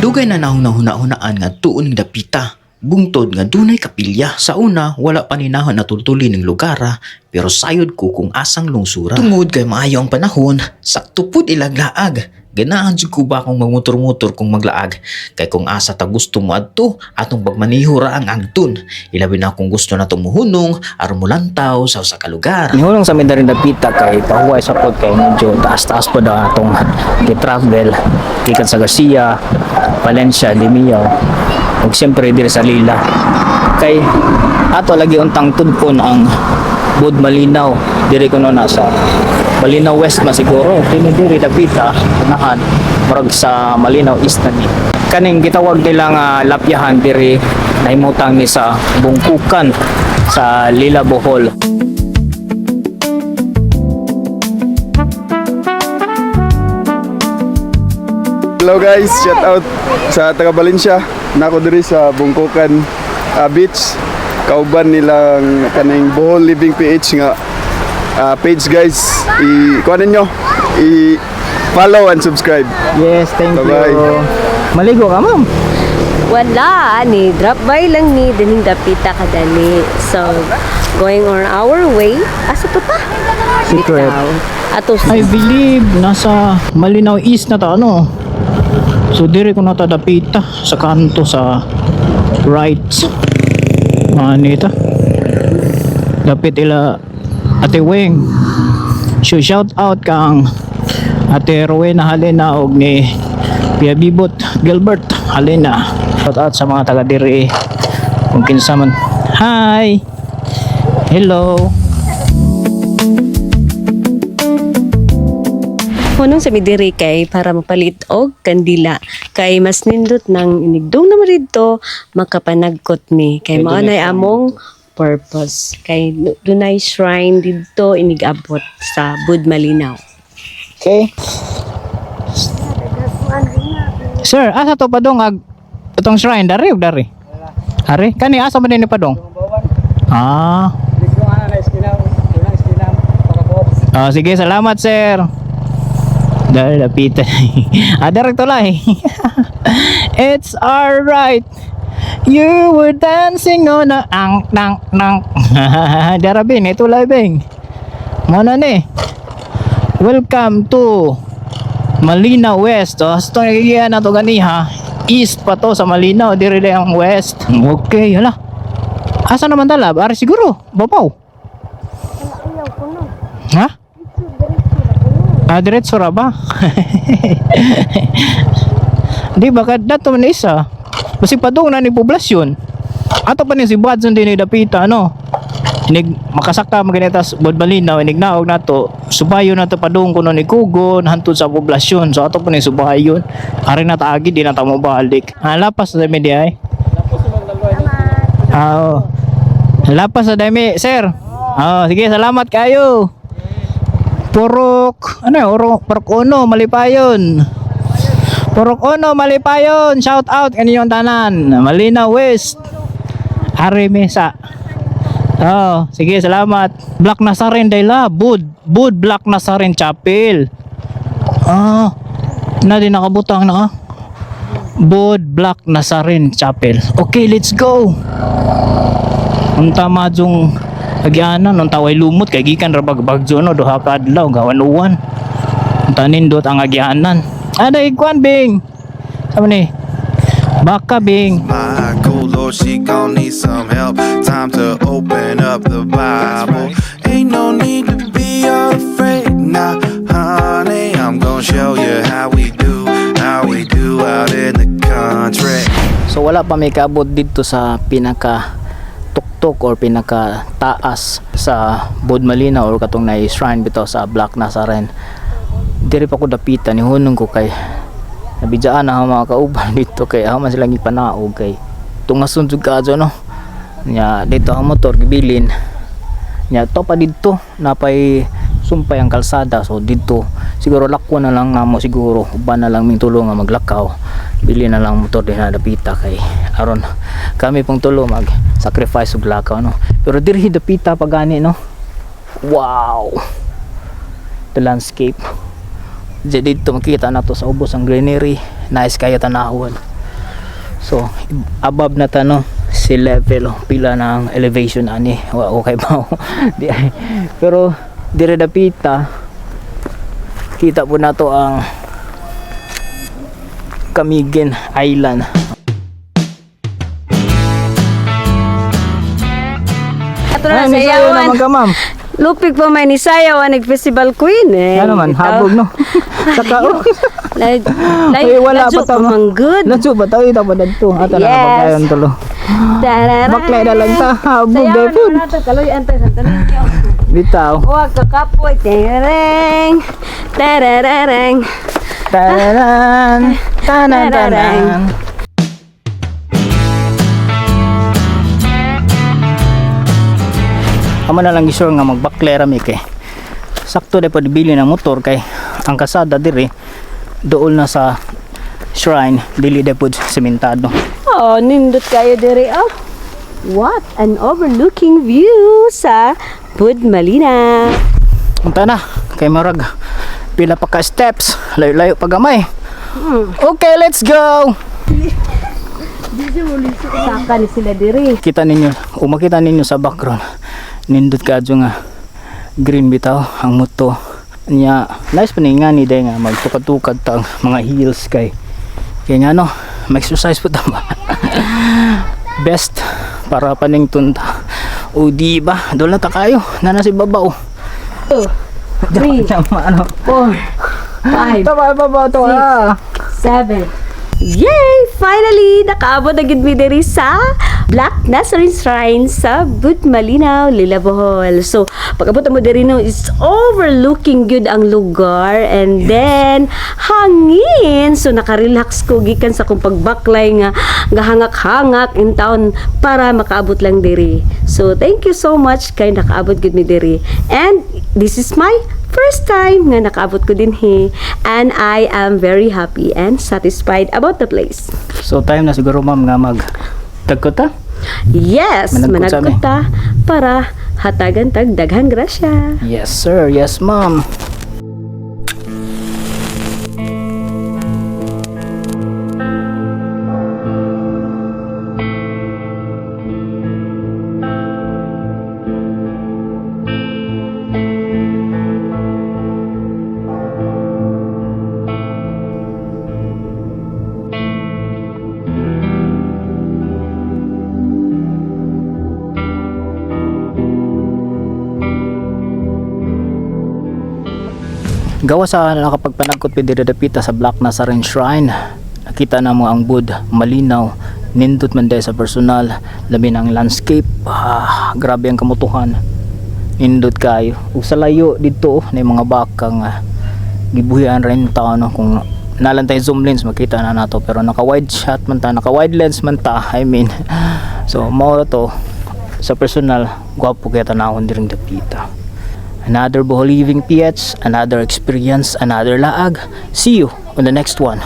Dugay na nahong nahuna-hunaan nga tuon ng dapita. Bungtod nga dunay kapilya. Sa una, wala paninahon na tultuli ng lugar pero sayod ko kung asang lungsura. Tungod kay maayo ang panahon, sakto pud ilaglaag. Ganahan jud ko ba akong magmotor-motor kung maglaag. Kay kung asa ta gusto mo adto, atong pagmanihura ang agton. Ilabi na kung gusto na tumuhunong, aron mo lantaw sa usa ka lugar. Nihulong sa amin na rin dapita kay pahuway sa pod kay medyo taas-taas po daw atong travel ikan sa Garcia, Valencia, Limia ug siyempre diri sa Lila. Kay ato lagi untang tudpon ang Bud Malinaw diri kuno na sa Malinaw West man siguro kini diri dapita unahan murag sa Malinaw East na ni kaning gitawag nila nga lapyahan diri nahimutang ni sa Bungkukan sa Lila Bohol. Hello guys, shout out sa taga Valencia. Nako diri sa Bungkukan Beach. Kauban nilang kaning Bohol Living PH nga page guys. I-kuhanin nyo, i-follow and subscribe. Yes, thank Bye-bye. you. Maligo ka, ma'am? Wala, ni drop by lang ni dining dapita kadali. So, going on our way, asa to ta? Secret. Bitaw. Ato I believe nasa Malinaw East na ta ano. So dire ko na ta dapita sa kanto sa right. Nita. Dapit ila Ate Weng. So shout out kang Ate Rowena Halena og ni Pia Bibot Gilbert Halena. Shout out sa mga taga dire kung kinsa man. Hi. Hello. Hunong sa midiri kay para mapalit og kandila kay mas nindot nang inigdong naman dito makapanagkot mi kay mao nay among purpose kay dunay shrine dito inigabot sa Bud Malinaw. Okay. Sir, asa to padong ag itong shrine dari ug dari? Ari, kani asa man ni padong? Ah. Ah, sige, salamat sir. Dari dapita. Ada recto lah. It's alright. You were dancing on a ang nang nang. Darabin ito lang bing. Mana ni? Welcome to Malinaw West. Oh, ito nagigiyan na to ganiha. East pa to sa Malinaw, diri ang west. Okay, hala. Asa naman talab? Ari siguro, babaw. Ha? Ah, diretso ra ba? Di ba kad dato man isa. Basi padung na ni poblasyon. Ato pa ni si Badson din ni dapita no. Inig makasaka maginitas Bud Malinaw inig naog nato. Subayon nato padung kuno ni Kugon hantud sa poblasyon. So ato pa ni subayon. Ari na taagi di na ta mo balik. Ah, lapas sa dami di ay. Ah, lapas sa dami, sir. Ah, sige, salamat kayo. Purok, ano yun? Purok Uno, Malipayon. Purok Uno, Malipayon. Shout out kaninyong tanan. Malinaw West. Ari Mesa. Oh, sige, salamat. Black Nazaren Dayla. Bud Black Nazaren Chapel. Ah, na din nakabutang na. Bud Black Nazaren Chapel. Okay, let's go. Unta majong agianan nung taway lumot kay gikan ra bagbagjo no duha ka adlaw gawan uwan. Unta nindot ang agianan. Aday kwan bing. Sama ni. Baka bing. My good Lord, she gon' need some help. Time to open up the Bible. Ain't no need to be afraid now, honey. I'm gon' show you how we do out in the country. So wala pa may kaabot dito sa pinaka tuktok or pinaka taas sa Bud Malinaw or katong na shrine bitaw sa Black Nazaren. Diri pa ko dapita ni hunong ko kay nabidyaan na mga kauban dito kay man silang ipanaog kay tungason jud kadto no. Nya dito ang motor gibilin. Nya to pa dito napay sumpay ang kalsada so dito siguro lakwa na lang mo siguro uban na lang ming tulong nga maglakaw. Bili na lang motor din na dapita kay aron kami pong tulo mag sacrifice og lakaw no. Pero diri dapita pagani no. Wow. The landscape. Dito makita na to sa ubos ang greenery. Nice kayo tanahon. So above na ta no, sea level, pila ng elevation ani. Okay ba? Pero dire dapita kita po na to ang Camiguin Island. Ato na Ay, may sayo naman ka, ma'am. Lupig pa may ni sayaw ang festival queen eh. Ano man, habog no. Saka oh. Ay, wala pa ta. Good. Ladyo ba tayo ita pa dadto. Ato na Yes. pagkayon tulo. Baklay na lang ta. Habog dai pud. Kaloy antay sa tanin niyo. Bitaw. Huwag ka kapoy. Tereng. Terereng. Tanan. Tanan tanan. Amo na lang gisure nga magbaklera mi kay. Sakto na pud bili ng motor kay ang kasada diri dool na sa shrine dili na pud sementado. Oh, nindot kayo diri oh. What an overlooking view sa Budmalina. Unta na kay marag pila pa ka steps, layo-layo pa gamay. Okay, let's go. Saka ni sila diri. Kita ninyo, makita ninyo sa background. Nindot kadyo nga green bitaw ang moto. Nya nice paninga ni day nga magtukad-tukad tang mga heels kay nga no, mag-exercise po ta ba. Best para paning tunta. O di ba? Dol na ta kayo. Nana si babaw. 3, Ano? 4, 5, Babaw to ah. 7. Yay! Finally, nakaabot na gid mi diri sa Black Nazarene Shrine sa Budmalinaw, Lila Bohol. So, pag-abot mo diri no, is overlooking good ang lugar and then hangin. So, naka-relax ko gikan sa kung pagbaklay nga hangak-hangak in town para makaabot lang diri. So, thank you so much kay nakaabot gid mi diri. And this is my first time nga nakaabot ko din he, and I am very happy and satisfied about the place. So time na siguro ma'am nga mag tagko ta. Yes, Managkot sa managkot ta para hatagan tag daghang grasya. Yes sir, yes ma'am. Gawa sa nakapagpanagkot pwede dapita sa Black Nazarene Shrine. Nakita na mo ang Bud malinaw, nindot man dahil sa personal, labi ng landscape. Grabe ang kamutuhan. Nindot kayo. Ug sa layo dito na mga bakang gibuhian rin tao no, kung nalantay zoom lens makita na nato pero naka wide shot man ta, naka wide lens man ta. I mean, so mao to sa personal, gwapo kaya tanawon diring dapita. Another Bohol Living PH, another experience, another laag. See you on the next one.